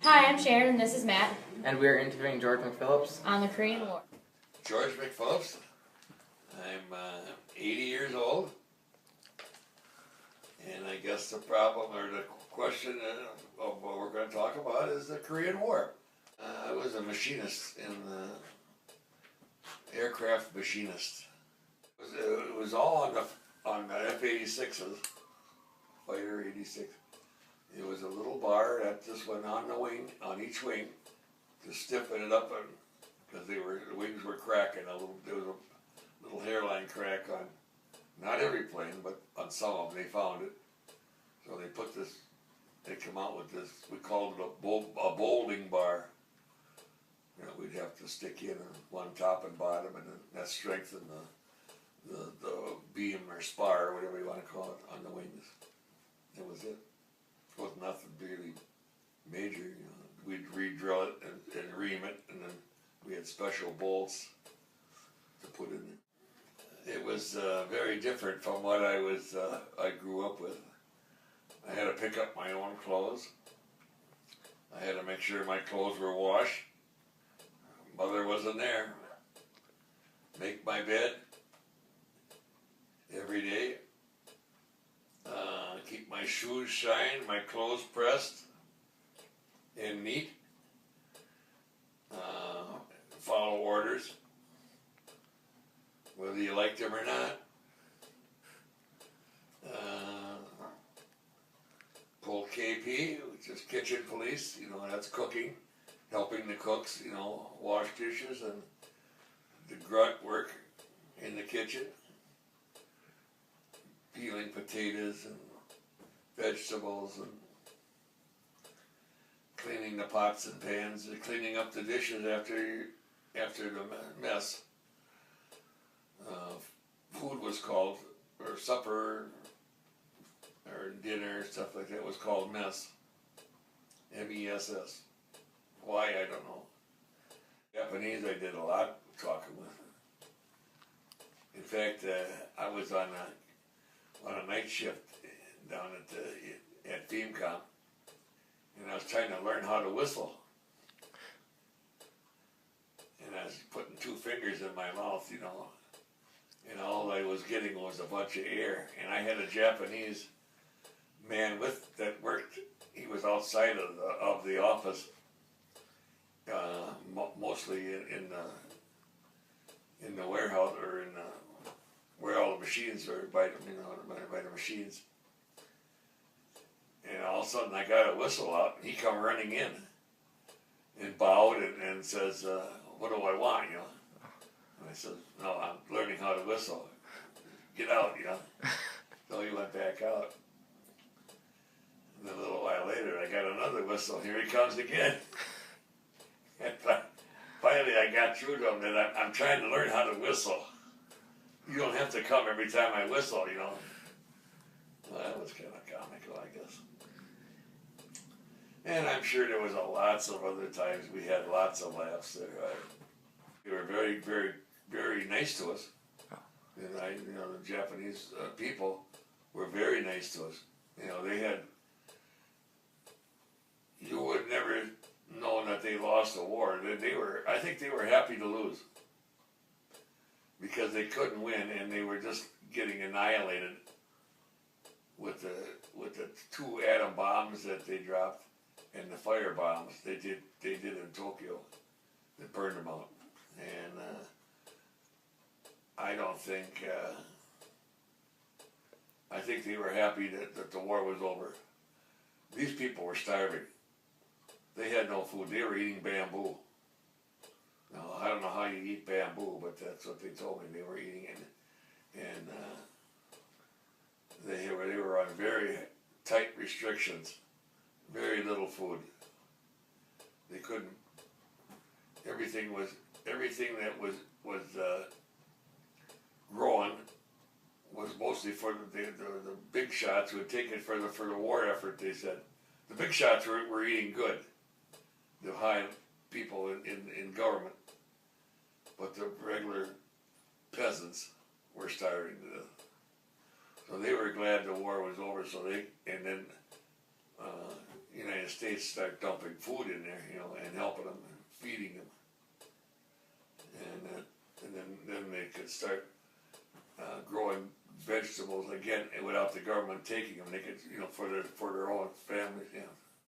Hi, I'm Sharon, and this is Matt And we are interviewing George McPhillips. on the Korean War. George McPhillips. I'm 80 years old, and I guess the problem or the question of what we're going to talk about is the Korean War. I was a machinist in the aircraft machinist. It was all on the F-86s, Fighter 86. It was a little bar that just went on the wing, on each wing, to stiffen it up, because the wings were cracking. There was a little hairline crack on not every plane, but on some of them they found it. So they put this. They come out with this. We called it a bowling bar. You know, we'd have to stick in one top and bottom, and then that strengthened the beam or spar, or whatever you want to call it, on the wings. That was it. It was nothing really major. You know, we'd re-drill it and ream it, and then we had special bolts to put in there. It was very different from what I grew up with. I had to pick up my own clothes. I had to make sure my clothes were washed. Mother wasn't there. Make my bed every day. Keep my shoes shined, my clothes pressed and neat. Follow orders, whether you liked them or not. Pull KP, which is kitchen police. You know, that's cooking, helping the cooks. You know, wash dishes and the grunt work in the kitchen, peeling potatoes and vegetables and cleaning the pots and pans, and cleaning up the dishes after the mess. Food was called, or supper, or dinner, stuff like that was called mess. M-E-S-S. Why, I don't know. Japanese I did a lot talking with. In fact, I was on a night shift down at FEMCOM, and I was trying to learn how to whistle. And I was putting two fingers in my mouth, you know, and all I was getting was a bunch of air. And I had a Japanese man that worked. He was outside of the office, mostly in the warehouse, or in where all the machines are, by the machines. And all of a sudden I got a whistle out, and he come running in and bowed and says, what do I want, you know? And I said, no, I'm learning how to whistle. Get out, you know? So he went back out. And then a little while later, I got another whistle. Here he comes again. And finally I got through to him that I'm trying to learn how to whistle. You don't have to come every time I whistle, you know? Well, that was kind of comical, I guess. And I'm sure there was lots of other times we had lots of laughs there. They were very, very, very nice to us. And the Japanese people were very nice to us. You know, you would never know that they lost the war. I think they were happy to lose, because they couldn't win, and they were just getting annihilated with the two atom bombs that they dropped, and the fire bombs they did in Tokyo that burned them out. And I think they were happy that the war was over. These people were starving. They had no food. They were eating bamboo. Now, I don't know how you eat bamboo, but that's what they told me they were eating it. And they were on very tight restrictions, very little food. They couldn't. Everything that was growing was mostly for the big shots who would take it for the war effort. They said the big shots were eating good, the high people in government, but the regular peasants were starving to death. So they were glad the war was over. So and then United States start dumping food in there, and helping them and feeding them. And then they could start growing vegetables again without the government taking them. They could, for their own families,